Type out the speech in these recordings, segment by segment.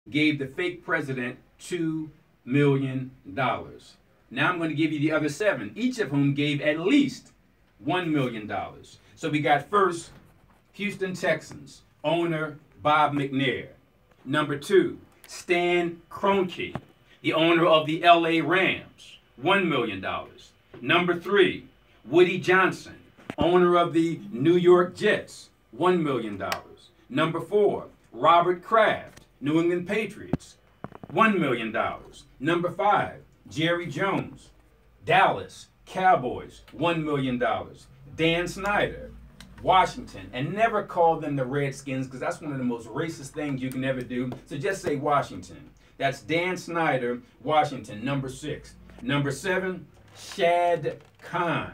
gave the fake president $2 million. Now I'm going to give you the other 7, each of whom gave at least $1 million. So we got first, Houston Texans, owner Bob McNair. Number 2, Stan Kroenke, the owner of the LA Rams, $1 million. Number 3, Woody Johnson, owner of the New York Jets, $1 million. Number 4, Robert Kraft, New England Patriots, $1 million. Number 5, Jerry Jones, Dallas Cowboys, $1 million. Dan Snyder, Washington, and never call them the Redskins because that's one of the most racist things you can ever do. So just say Washington. That's Dan Snyder, Washington, number 6. Number 7, Shad Khan,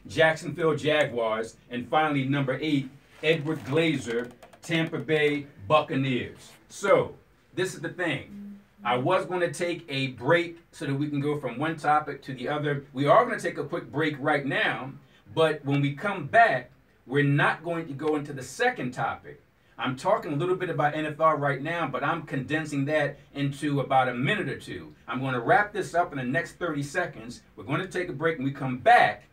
Jacksonville Jaguars. And finally, number 8, Edward Glazer, Tampa Bay Buccaneers. So this is the thing. I was going to take a break so that we can go from one topic to the other. We are going to take a quick break right now, but when we come back, we're not going to go into the second topic. I'm talking a little bit about NFL right now, but I'm condensing that into about a minute or two. I'm going to wrap this up in the next 30 seconds. We're going to take a break. When we come back,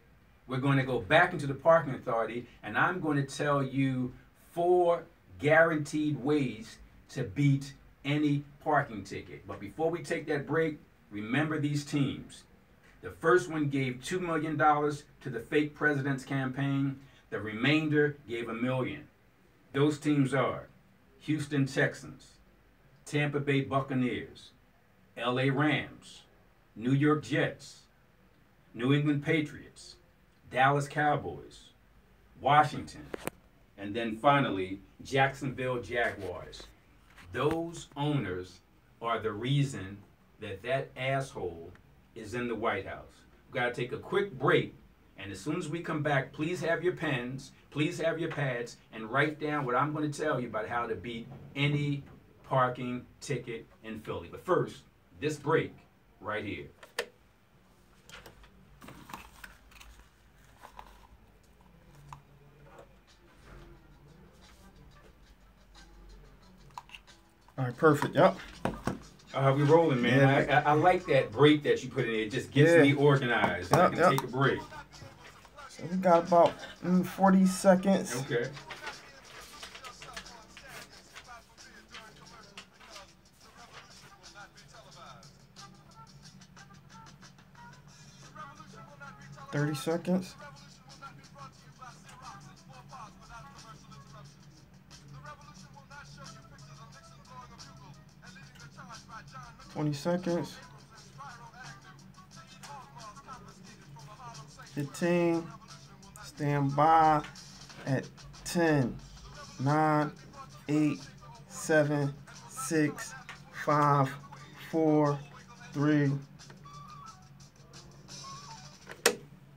we're going to go back into the parking authority, and I'm going to tell you 4 guaranteed ways to beat any parking ticket. But before we take that break, remember these teams. The first one gave $2 million to the fake president's campaign. The remainder gave $1 million. Those teams are Houston Texans, Tampa Bay Buccaneers, LA Rams, New York Jets, New England Patriots, Dallas Cowboys, Washington, and then finally Jacksonville Jaguars. Those owners are the reason that that asshole is in the White House. We've got to take a quick break. And as soon as we come back, please have your pens, please have your pads, and write down what I'm going to tell you about how to beat any parking ticket in Philly. But first, this break right here. All right, perfect. Yep. We rolling, man. Yeah. I like that break that you put in there. It just gets me organized. I can take a break. So we got about 40 seconds. Okay. $30 seconds. $20 seconds. 15. Stand by at 10, 9, 8, 7, 6, 5, 4, 3.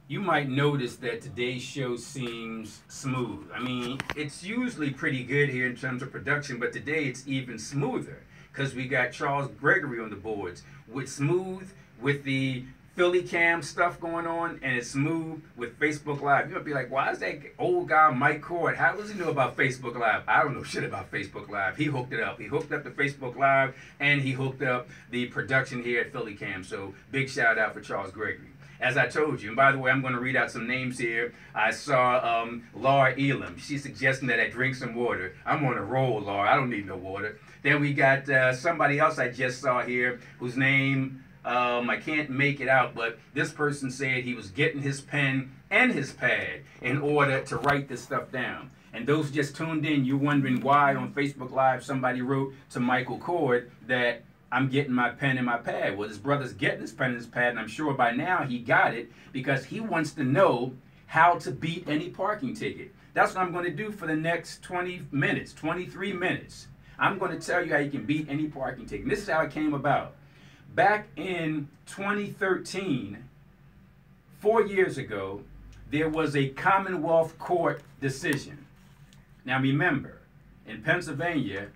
You might notice that today's show seems smooth. I mean, it's usually pretty good here in terms of production, but today it's even smoother because we got Charles Gregory on the boards. With smooth, with the Philly Cam stuff going on, and it's smooth with Facebook Live. You're going to be like, why is that old guy Mike Cord? How does he know about Facebook Live? I don't know shit about Facebook Live. He hooked it up. He hooked up the Facebook Live, and he hooked up the production here at Philly Cam. So big shout out for Charles Gregory. As I told you, and by the way, I'm going to read out some names here. I saw Laura Elam. She's suggesting that I drink some water. I'm on a roll, Laura. I don't need no water. Then we got somebody else I just saw here whose name... I can't make it out, but this person said he was getting his pen and his pad in order to write this stuff down. And those who just tuned in, you're wondering why on Facebook Live somebody wrote to Michael Cord that I'm getting my pen and my pad. Well, his brother's getting his pen and his pad, and I'm sure by now he got it because he wants to know how to beat any parking ticket. That's what I'm going to do for the next 20 minutes, 23 minutes. I'm going to tell you how you can beat any parking ticket. And this is how it came about. Back in 2013, 4 years ago, there was a Commonwealth Court decision. Now remember, in Pennsylvania,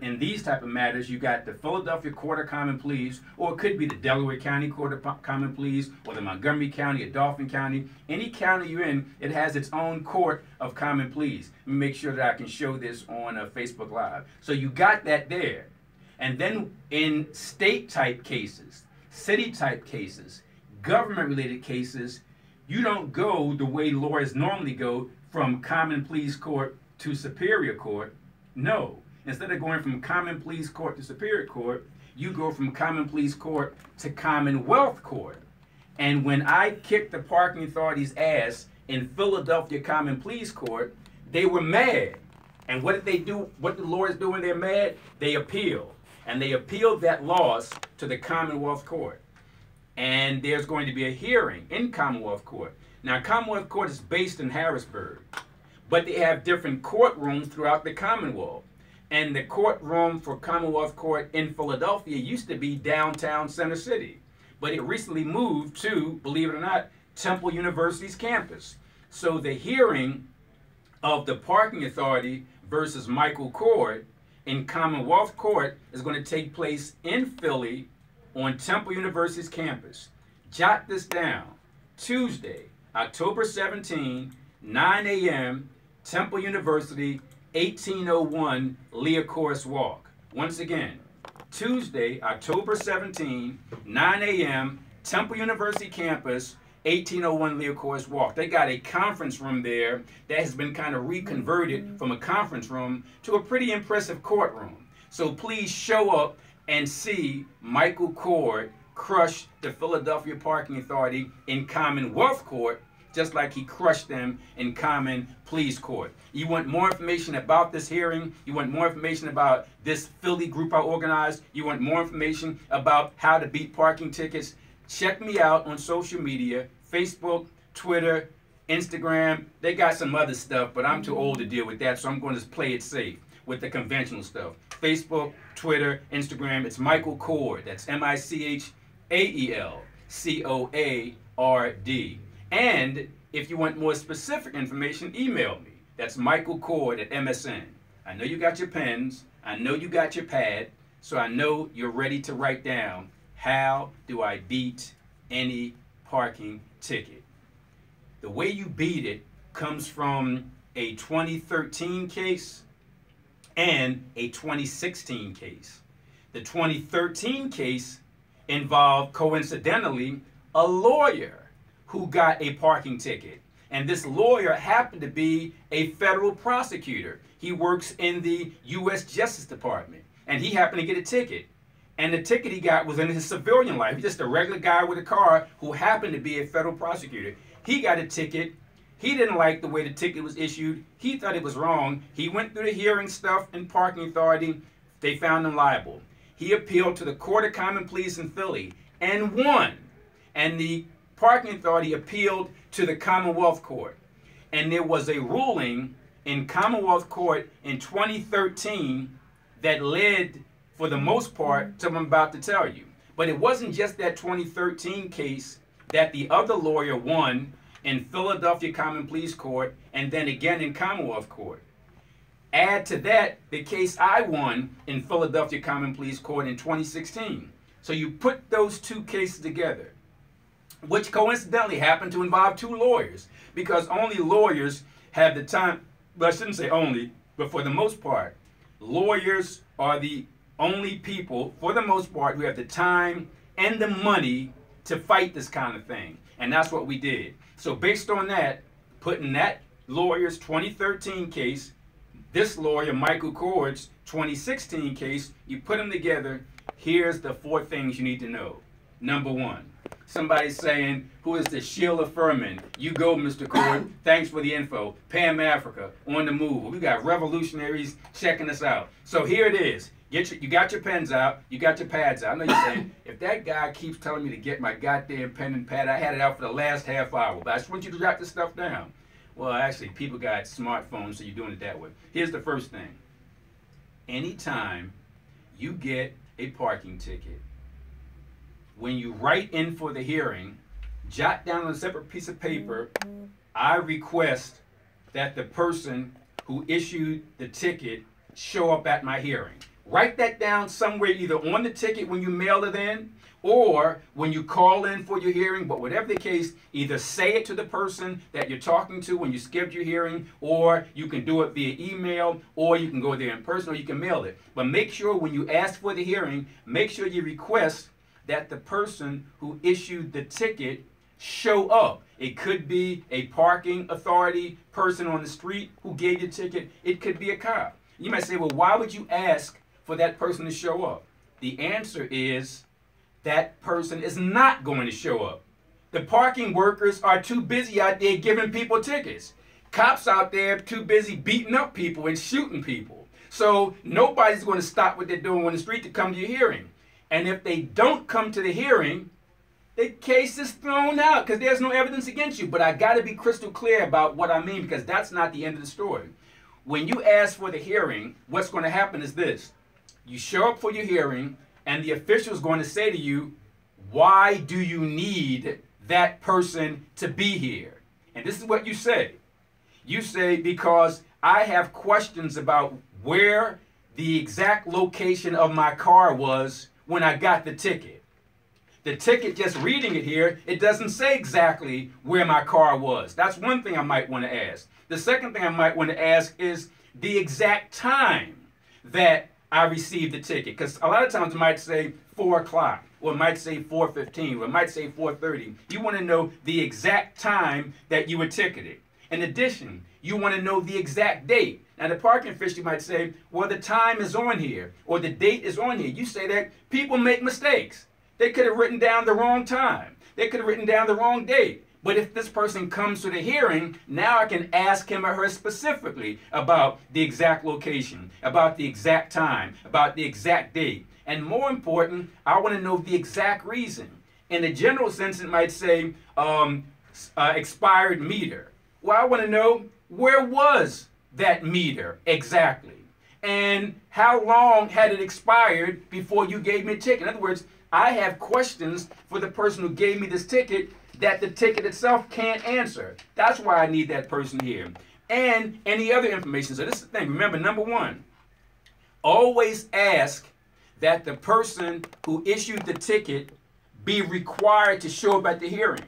in these type of matters, you got the Philadelphia Court of Common Pleas, or it could be the Delaware County Court of Common Pleas, or the Montgomery County, or Dauphin County. Any county you're in, it has its own Court of Common Pleas. Let me make sure that I can show this on Facebook Live. So you got that there. And then in state-type cases, city-type cases, government-related cases, you don't go the way lawyers normally go from common pleas court to superior court. No. Instead of going from common pleas court to superior court, you go from common pleas court to commonwealth court. And when I kicked the parking authority's ass in Philadelphia common pleas court, they were mad. And what did they do? What do lawyers do when they're mad? They appeal. And they appealed that loss to the Commonwealth Court. And there's going to be a hearing in Commonwealth Court. Now, Commonwealth Court is based in Harrisburg, but they have different courtrooms throughout the Commonwealth. And the courtroom for Commonwealth Court in Philadelphia used to be downtown Center City, but it recently moved to, believe it or not, Temple University's campus. So the hearing of the parking authority versus Michael Chorde in Commonwealth Court is going to take place in Philly on Temple University's campus. Jot this down. Tuesday, October 17, 9 a.m., Temple University, 1801 Leocourse Walk. Once again, Tuesday, October 17, 9 a.m., Temple University campus, 1801 Leocourse Walk. They got a conference room there that has been kind of reconverted from a conference room to a pretty impressive courtroom. So please show up and see Michael Chorde crush the Philadelphia Parking Authority in Commonwealth Court, just like he crushed them in Common Pleas Court. You want more information about this hearing? You want more information about this Philly group I organized? You want more information about how to beat parking tickets? Check me out on social media, Facebook, Twitter, Instagram. They got some other stuff, but I'm too old to deal with that, so I'm going to play it safe with the conventional stuff. Facebook, Twitter, Instagram, it's Michael Chorde. That's MichaelCoard. And if you want more specific information, email me. That's Michael Chorde at MSN. I know you got your pens. I know you got your pad. So I know you're ready to write down, how do I beat any parking ticket? The way you beat it comes from a 2013 case and a 2016 case. The 2013 case involved, coincidentally, a lawyer who got a parking ticket. And this lawyer happened to be a federal prosecutor. He works in the U.S. Justice Department. And he happened to get a ticket. And the ticket he got was in his civilian life. He's just a regular guy with a car who happened to be a federal prosecutor. He got a ticket. He didn't like the way the ticket was issued. He thought it was wrong. He went through the hearing stuff in parking authority. They found him liable. He appealed to the Court of Common Pleas in Philly and won. And the parking authority appealed to the Commonwealth Court. And there was a ruling in Commonwealth Court in 2013 that led, for the most part, to what I'm about to tell you. But it wasn't just that 2013 case that the other lawyer won in Philadelphia Common Pleas Court and then again in Commonwealth Court. Add to that the case I won in Philadelphia Common Pleas Court in 2016. So you put those two cases together, which coincidentally happened to involve two lawyers, because only lawyers have the time. Well, I shouldn't say only, but for the most part, lawyers are the only people, for the most part, who have the time and the money to fight this kind of thing. And that's what we did. So based on that, putting that lawyer's 2013 case, this lawyer, Michael Chorde's 2016 case, you put them together, here's the 4 things you need to know. Number 1, somebody's saying, who is this Sheila Furman? You go, Mr. Chorde. Thanks for the info. Pam Africa, on the move. We got revolutionaries checking us out. So here it is. You got your pens out. You got your pads out. I know you're saying, if that guy keeps telling me to get my goddamn pen and pad, I had it out for the last half hour. But I just want you to jot this stuff down. Well, actually, people got smartphones, so you're doing it that way. Here's the first thing. Anytime you get a parking ticket, when you write in for the hearing, jot down on a separate piece of paper, I request that the person who issued the ticket show up at my hearing. Write that down somewhere, either on the ticket when you mail it in, or when you call in for your hearing. But whatever the case, either say it to the person that you're talking to when you schedule your hearing, or you can do it via email, or you can go there in person, or you can mail it. But make sure when you ask for the hearing, make sure you request that the person who issued the ticket show up. It could be a parking authority person on the street who gave you the ticket. It could be a cop. You might say, well, why would you ask for that person to show up? The answer is that person is not going to show up. The parking workers are too busy out there giving people tickets. Cops out there too busy beating up people and shooting people. So nobody's going to stop what they're doing on the street to come to your hearing. And if they don't come to the hearing, the case is thrown out because there's no evidence against you. But I got to be crystal clear about what I mean, because that's not the end of the story. When you ask for the hearing, what's going to happen is this. You show up for your hearing, and the official is going to say to you, why do you need that person to be here? And this is what you say. You say, because I have questions about where the exact location of my car was when I got the ticket. The ticket, just reading it here, it doesn't say exactly where my car was. That's one thing I might want to ask. The second thing I might want to ask is the exact time that I received the ticket, because a lot of times it might say 4 o'clock, or it might say 4:15, or it might say 4:30. You want to know the exact time that you were ticketed. In addition, you want to know the exact date. Now, the parking official might say, well, the time is on here, or the date is on here. You say that people make mistakes. They could have written down the wrong time. They could have written down the wrong date. But if this person comes to the hearing, now I can ask him or her specifically about the exact location, about the exact time, about the exact date. And more important, I want to know the exact reason. In the general sense, it might say expired meter. Well, I want to know, where was that meter exactly? And how long had it expired before you gave me a ticket? In other words, I have questions for the person who gave me this ticket that the ticket itself can't answer. That's why I need that person here. And any other information. So this is the thing. Remember, number one, always ask that the person who issued the ticket be required to show up at the hearing.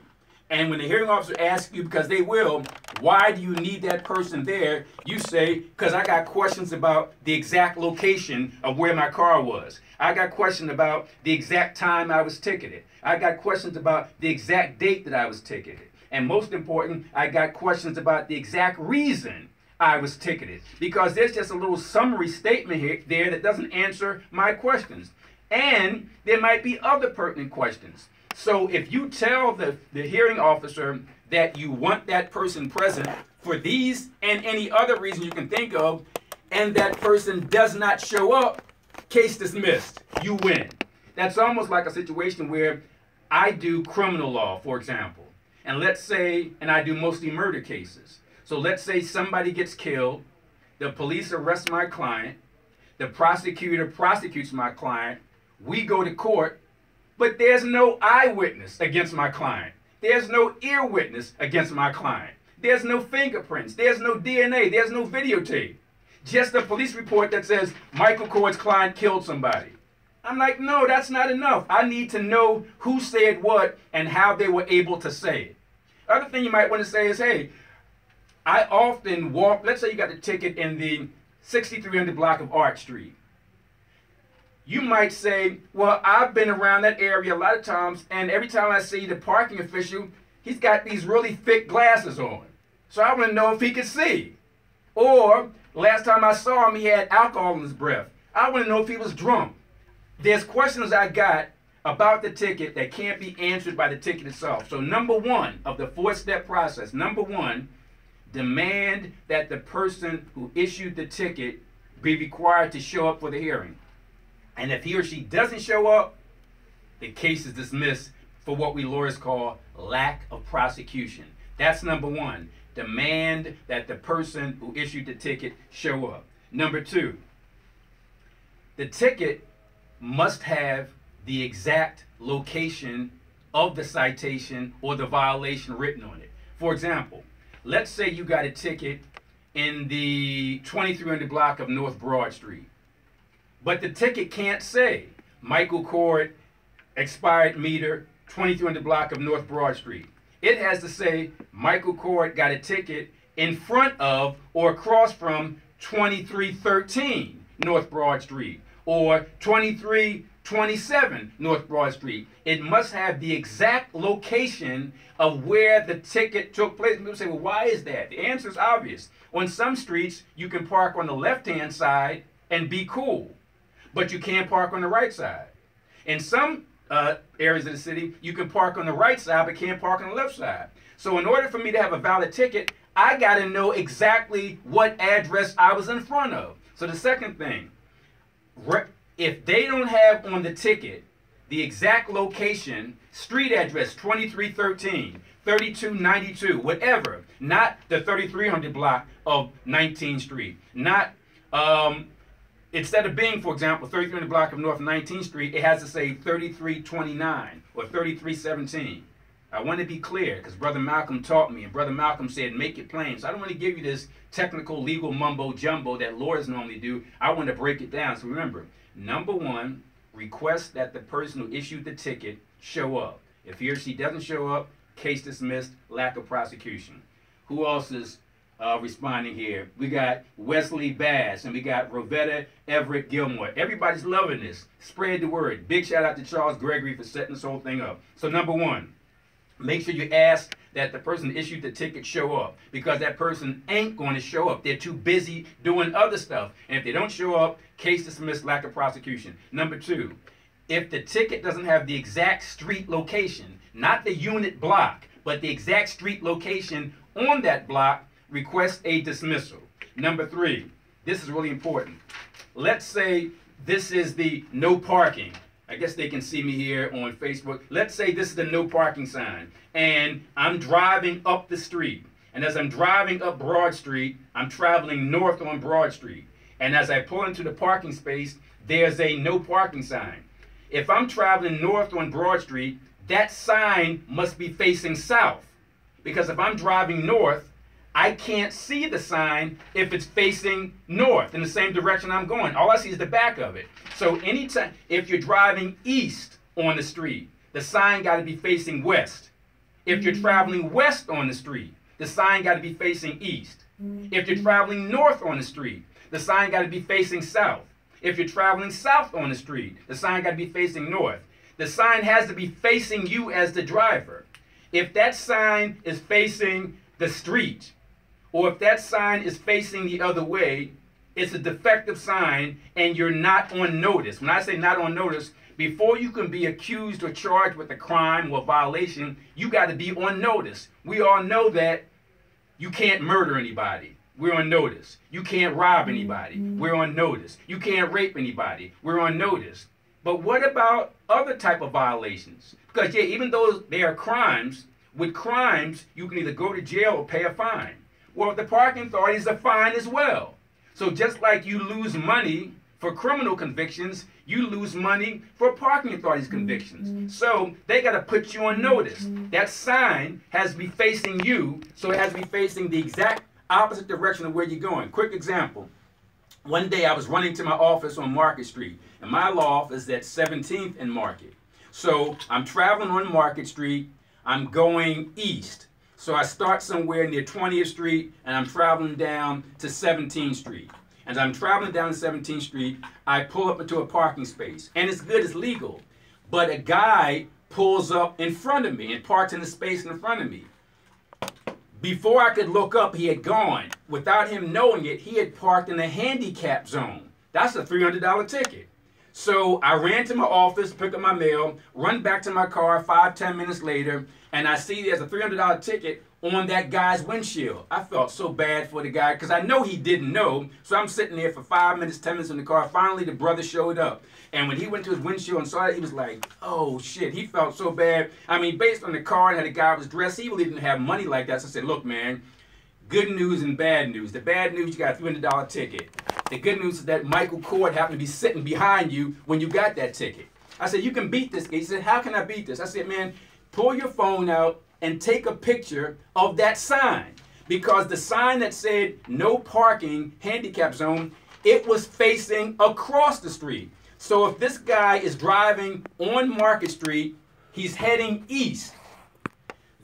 And when the hearing officer asks you, because they will, why do you need that person there? You say, because I got questions about the exact location of where my car was. I got questions about the exact time I was ticketed. I got questions about the exact date that I was ticketed. And most important, I got questions about the exact reason I was ticketed. Because there's just a little summary statement here, there that doesn't answer my questions. And there might be other pertinent questions. So if you tell the hearing officer that you want that person present for these and any other reason you can think of, and that person does not show up, case dismissed. You win. That's almost like a situation where I do criminal law, for example. And let's say, and I do mostly murder cases. So let's say somebody gets killed, the police arrest my client, the prosecutor prosecutes my client, we go to court, but there's no eyewitness against my client. There's no ear witness against my client. There's no fingerprints. There's no DNA. There's no videotape. Just a police report that says Michael Cord's client killed somebody. I'm like, no, that's not enough. I need to know who said what and how they were able to say it. Other thing you might want to say is, hey, I often walk, let's say you got a ticket in the 6300 block of Arch Street. You might say, well, I've been around that area a lot of times, and every time I see the parking official, he's got these really thick glasses on. So I want to know if he could see. Or last time I saw him, he had alcohol in his breath. I want to know if he was drunk. There's questions I got about the ticket that can't be answered by the ticket itself. So number one of the 4-step process, number one, demand that the person who issued the ticket be required to show up for the hearing. And if he or she doesn't show up, the case is dismissed for what we lawyers call lack of prosecution. That's number one. Demand that the person who issued the ticket show up. Number two, the ticket must have the exact location of the citation or the violation written on it. For example, let's say you got a ticket in the 2300 block of North Broad Street. But the ticket can't say Michael Cord, expired meter, 2300 block of North Broad Street. It has to say Michael Cord got a ticket in front of or across from 2313 North Broad Street or 2327 North Broad Street. It must have the exact location of where the ticket took place. People say, well, why is that? The answer is obvious. On some streets, you can park on the left-hand side and be cool, but you can't park on the right side. In some areas of the city, you can park on the right side, but can't park on the left side. So in order for me to have a valid ticket, I got to know exactly what address I was in front of. So the second thing, if they don't have on the ticket the exact location, street address, 2313, 3292, whatever, not the 3300 block of 19th Street, not, instead of being, for example, 3300 block of North 19th Street, it has to say 3329 or 3317. I want to be clear because Brother Malcolm taught me, and Brother Malcolm said, make it plain. So I don't want to give you this technical legal mumbo jumbo that lawyers normally do. I want to break it down. So remember, number one, request that the person who issued the ticket show up. If he or she doesn't show up, case dismissed, lack of prosecution. Who else is responding here? We got Wesley Bass and we got Rovetta Everett Gilmore. Everybody's loving this. Spread the word. Big shout out to Charles Gregory for setting this whole thing up. So number one, make sure you ask that the person that issued the ticket show up, because that person ain't going to show up. They're too busy doing other stuff. And if they don't show up, case dismissed, lack of prosecution. Number two, if the ticket doesn't have the exact street location, not the unit block, but the exact street location on that block, request a dismissal. Number three, this is really important. Let's say this is the no parking. I guess they can see me here on Facebook. Let's say this is the no parking sign, and I'm driving up the street. And as I'm driving up Broad Street, I'm traveling north on Broad Street. And as I pull into the parking space, there's a no parking sign. If I'm traveling north on Broad Street, that sign must be facing south. Because if I'm driving north, I can't see the sign if it's facing north in the same direction I'm going. All I see is the back of it. So anytime, if you're driving east on the street, the sign got to be facing west. If you're traveling west on the street, the sign got to be facing east. If you're traveling north on the street, the sign got to be facing south. If you're traveling south on the street, the sign got to be facing north. The sign has to be facing you as the driver. If that sign is facing the street, or if that sign is facing the other way, it's a defective sign and you're not on notice. When I say not on notice, before you can be accused or charged with a crime or violation, you got to be on notice. We all know that you can't murder anybody. We're on notice. You can't rob anybody. We're on notice. You can't rape anybody. We're on notice. But what about other type of violations? Because yeah, even though they are crimes, with crimes, you can either go to jail or pay a fine. Well, the parking authority is a fine as well. So just like you lose money for criminal convictions, you lose money for parking authorities convictions. So they got to put you on notice. That sign has to be facing you, so it has to be facing the exact opposite direction of where you're going. Quick example. One day I was running to my office on Market Street, and my law office is at 17th and Market. So I'm traveling on Market Street. I'm going east. So I start somewhere near 20th Street, and I'm traveling down to 17th Street. As I'm traveling down to 17th Street, I pull up into a parking space. And it's good, it's legal. But a guy pulls up in front of me and parks in the space in front of me. Before I could look up, he had gone. Without him knowing it, he had parked in the handicap zone. That's a $300 ticket. So I ran to my office, picked up my mail, run back to my car 5-10 minutes later, and I see there's a $300 ticket on that guy's windshield. I felt so bad for the guy because I know he didn't know. So I'm sitting there for 5 minutes, 10 minutes in the car. Finally, the brother showed up. And when he went to his windshield and saw it, he was like, oh, shit. He felt so bad. I mean, based on the car and how the guy was dressed, he really didn't have money like that. So I said, look, man, good news and bad news. The bad news, you got a $300 ticket. The good news is that Michael Cord happened to be sitting behind you when you got that ticket. I said, you can beat this. He said, how can I beat this? I said, man, pull your phone out and take a picture of that sign. Because the sign that said no parking handicap zone, it was facing across the street. So if this guy is driving on Market Street, he's heading east.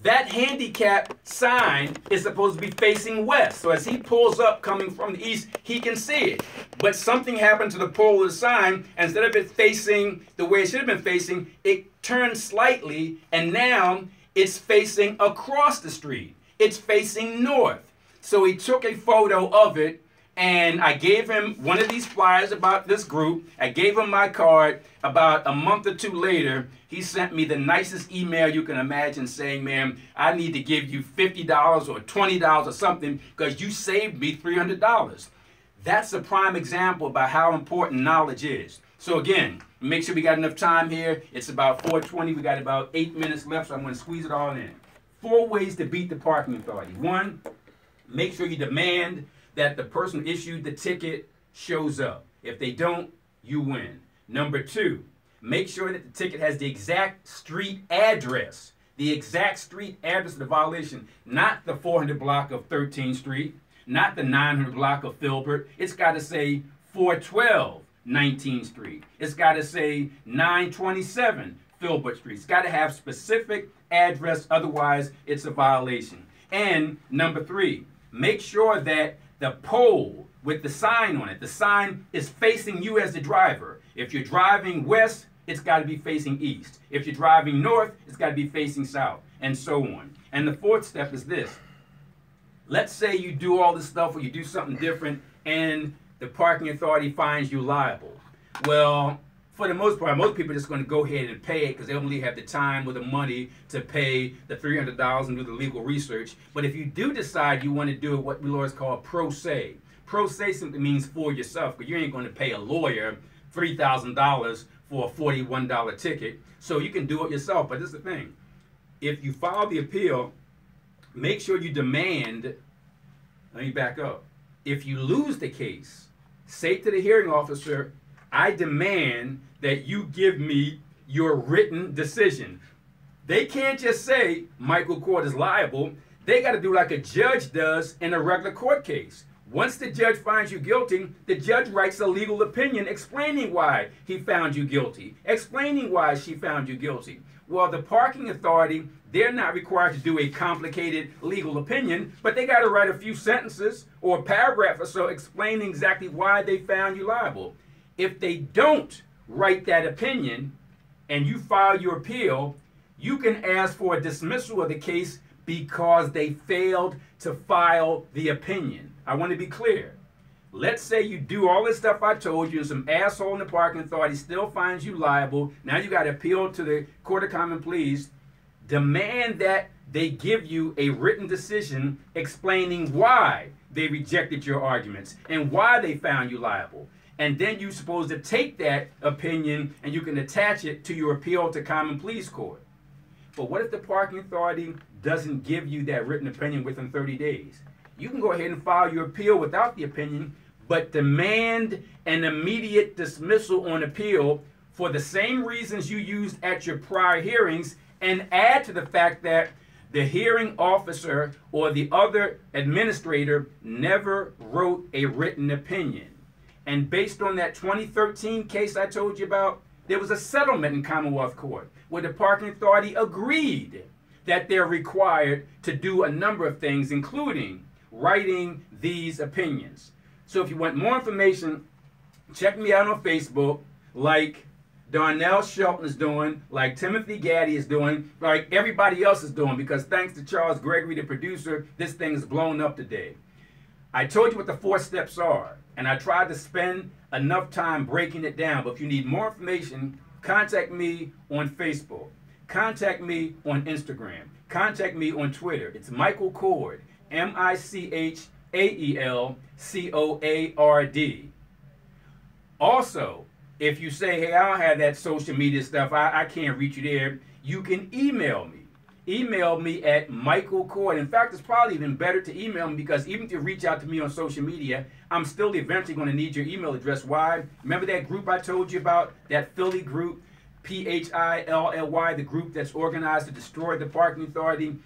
That handicap sign is supposed to be facing west. So as he pulls up coming from the east, he can see it. But something happened to the pole of the sign, and instead of it facing the way it should have been facing, it turned slightly, and now it's facing across the street. It's facing north. So he took a photo of it, and I gave him one of these flyers about this group. I gave him my card. About a month or two later, he sent me the nicest email you can imagine saying, "Man, I need to give you $50 or $20 or something because you saved me $300. That's a prime example about how important knowledge is. So again, make sure we got enough time here. It's about 4:20. We got about 8 minutes left, so I'm going to squeeze it all in. 4 ways to beat the parking authority. 1, make sure you demand that the person who issued the ticket shows up. If they don't, you win. Number 2, make sure that the ticket has the exact street address. The exact street address of the violation, not the 400 block of 13th Street, not the 900 block of Filbert. It's got to say 412 19th Street. It's got to say 927 Filbert Street. It's got to have specific address, otherwise it's a violation. And number 3, make sure that the pole with the sign on it, the sign is facing you as the driver. If you're driving west, it's got to be facing east. If you're driving north, it's got to be facing south, and so on. And the 4th step is this. Let's say you do all this stuff or you do something different and the parking authority finds you liable. Well, for the most part, most people are just going to go ahead and pay it because they don't really have the time or the money to pay the $300 and do the legal research. But if you do decide you want to do what we lawyers call pro se. Pro se simply means for yourself, because you ain't going to pay a lawyer $3,000 for a $41 ticket. So you can do it yourself. But this is the thing. If you file the appeal, make sure you demand, let me back up. If you lose the case, say to the hearing officer, I demand that you give me your written decision. They can't just say Michael Chorde is liable. They got to do like a judge does in a regular court case. Once the judge finds you guilty, the judge writes a legal opinion explaining why he found you guilty, explaining why she found you guilty. Well, the parking authority, they're not required to do a complicated legal opinion, but they got to write a few sentences or a paragraph or so explaining exactly why they found you liable. If they don't write that opinion and you file your appeal, you can ask for a dismissal of the case because they failed to file the opinion. I want to be clear. Let's say you do all this stuff I told you and some asshole in the parking authority still finds you liable. Now you got to appeal to the Court of Common Pleas. Demand that they give you a written decision explaining why they rejected your arguments and why they found you liable. And then you're supposed to take that opinion and you can attach it to your appeal to Common Pleas Court. But what if the parking authority doesn't give you that written opinion within 30 days? You can go ahead and file your appeal without the opinion, but demand an immediate dismissal on appeal for the same reasons you used at your prior hearings, and add to the fact that the hearing officer or the other administrator never wrote a written opinion. And based on that 2013 case I told you about, there was a settlement in Commonwealth Court where the parking authority agreed that they're required to do a number of things, including writing these opinions. So if you want more information, check me out on Facebook, like Darnell Shelton is doing, like Timothy Gaddy is doing, like everybody else is doing, because thanks to Charles Gregory, the producer, this thing is blown up today. I told you what the 4 steps are, and I tried to spend enough time breaking it down. But if you need more information, contact me on Facebook. Contact me on Instagram. Contact me on Twitter. It's Michael Chorde, MichaelCoard. Also, if you say, hey, I don't have that social media stuff, I can't reach you there, you can email me. Email me at Michael Chorde. In fact, it's probably even better to email me, because even if you reach out to me on social media, I'm still eventually going to need your email address. Why? Remember that group I told you about, that Philly group, PHILLY, the group that's organized to destroy the parking authority?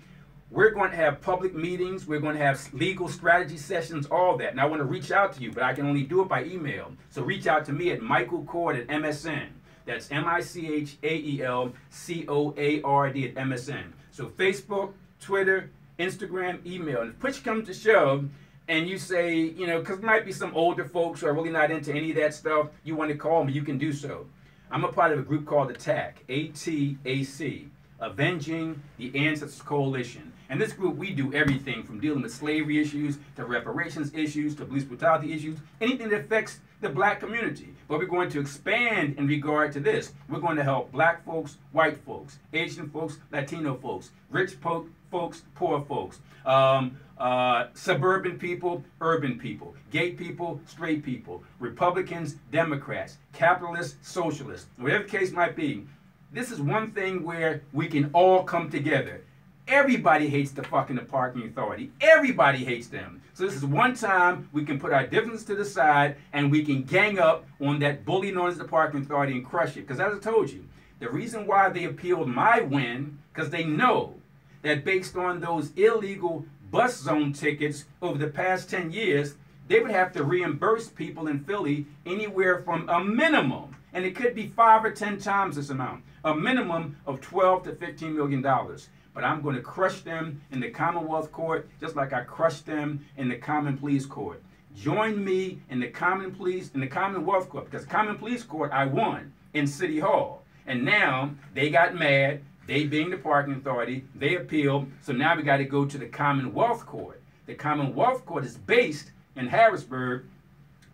We're going to have public meetings. We're going to have legal strategy sessions, all that. And I want to reach out to you, but I can only do it by email. So reach out to me at michaelchorde@MSN. That's MICHAELCOARD at MSN. So Facebook, Twitter, Instagram, email. And if push comes to shove, and you say, you know, because there might be some older folks who are really not into any of that stuff, you want to call me, you can do so. I'm a part of a group called ATTAC, ATAC, Avenging the Ancestors Coalition. And this group, we do everything from dealing with slavery issues to reparations issues to police brutality issues, anything that affects the black community. But we're going to expand in regard to this. We're going to help black folks, white folks, Asian folks, Latino folks, rich folks, poor folks, suburban people, urban people, gay people, straight people, Republicans, Democrats, capitalists, socialists, whatever the case might be. This is one thing where we can all come together. Everybody hates the fucking parking authority. Everybody hates them. So this is one time we can put our differences to the side and we can gang up on that bully known as the parking authority and crush it. Because as I told you, the reason why they appealed my win, because they know that based on those illegal bus zone tickets over the past 10 years, they would have to reimburse people in Philly anywhere from a minimum, and it could be 5 or 10 times this amount, a minimum of $12 to $15 million. But I'm going to crush them in the Commonwealth Court just like I crushed them in the Common Pleas Court. Join me in the Commonwealth Court, because Common Pleas Court I won in City Hall. And now they got mad, they being the parking authority, they appealed, so now we got to go to the Commonwealth Court. The Commonwealth Court is based in Harrisburg,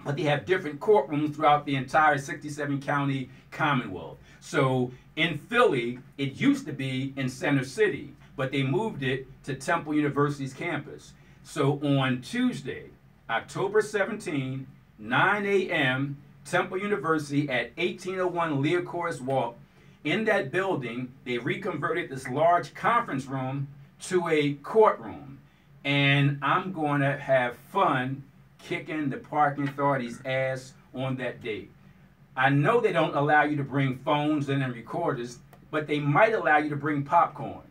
but they have different courtrooms throughout the entire 67 county Commonwealth. So in Philly, it used to be in Center City, but they moved it to Temple University's campus. So on Tuesday, October 17, 9 a.m., Temple University at 1801 Leocoris Walk. In that building, they reconverted this large conference room to a courtroom. And I'm going to have fun kicking the parking authority's ass on that date. I know they don't allow you to bring phones in and recorders, but they might allow you to bring popcorn.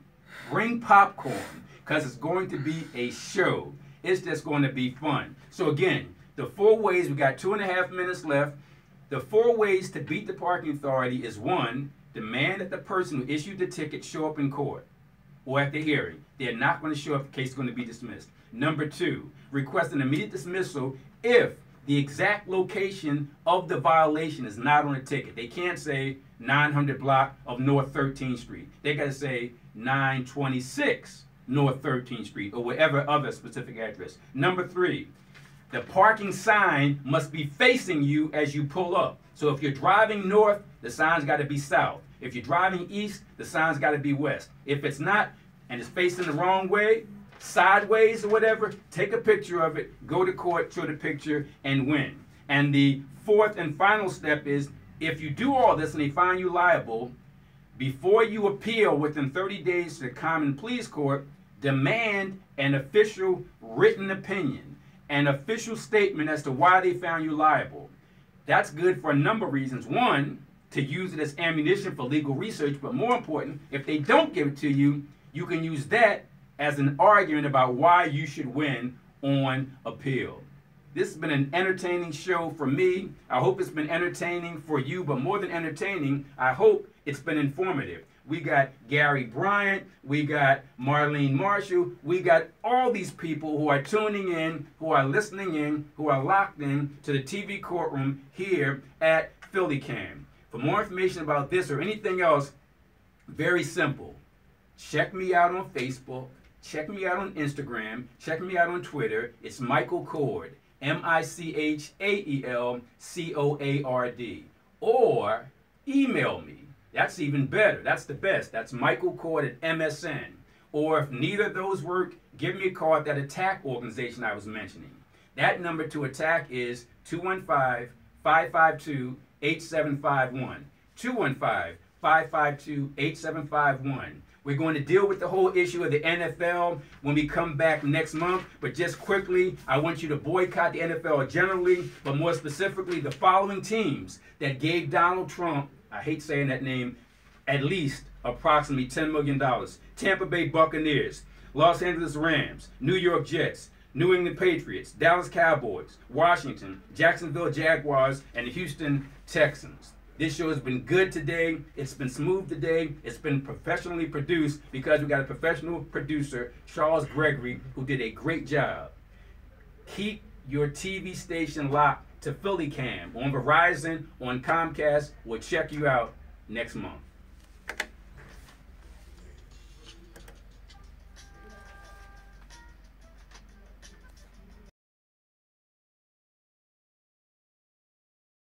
Bring popcorn, because it's going to be a show. It's just going to be fun. So again, the 4 ways, we got 2.5 minutes left. The 4 ways to beat the parking authority is: 1, demand that the person who issued the ticket show up in court or at the hearing. They're not going to show up, the case is going to be dismissed. Number 2, request an immediate dismissal if the exact location of the violation is not on the ticket. They can't say 900 block of North 13th Street. They got to say 926 North 13th Street or whatever other specific address. Number 3, the parking sign must be facing you as you pull up. So if you're driving north, the sign's got to be south. If you're driving east, the sign's got to be west. If it's not, and it's facing the wrong way, sideways or whatever, take a picture of it, go to court, show the picture, and win. And the 4th and final step is, if you do all this and they find you liable, before you appeal within 30 days to the Common Pleas Court, demand an official written opinion, an official statement as to why they found you liable. That's good for a number of reasons. 1, to use it as ammunition for legal research, but more important, if they don't give it to you, you can use that as an argument about why you should win on appeal. This has been an entertaining show for me. I hope it's been entertaining for you, but more than entertaining, I hope it's been informative. We got Gary Bryant, we got Marlene Marshall, we got all these people who are tuning in, who are listening in, who are locked in to the TV courtroom here at PhillyCam. For more information about this or anything else, very simple. Check me out on Facebook, check me out on Instagram, check me out on Twitter. It's Michael Chorde, MICHAELCOARD. Or email me. That's even better. That's the best. That's Michael Chorde at MSN. Or if neither of those work, give me a call at that ATTAC organization I was mentioning. That number to ATTAC is 215-552-8751. 215-552-8751. We're going to deal with the whole issue of the NFL when we come back next month. But just quickly, I want you to boycott the NFL generally, but more specifically, the following teams that gave Donald Trump, I hate saying that name, at least approximately $10 million. Tampa Bay Buccaneers, Los Angeles Rams, New York Jets, New England Patriots, Dallas Cowboys, Washington, Jacksonville Jaguars, and the Houston Texans. This show has been good today. It's been smooth today. It's been professionally produced because we got a professional producer, Charles Gregory, who did a great job. Keep your TV station locked to Philly Cam on Verizon, on Comcast. We'll check you out next month.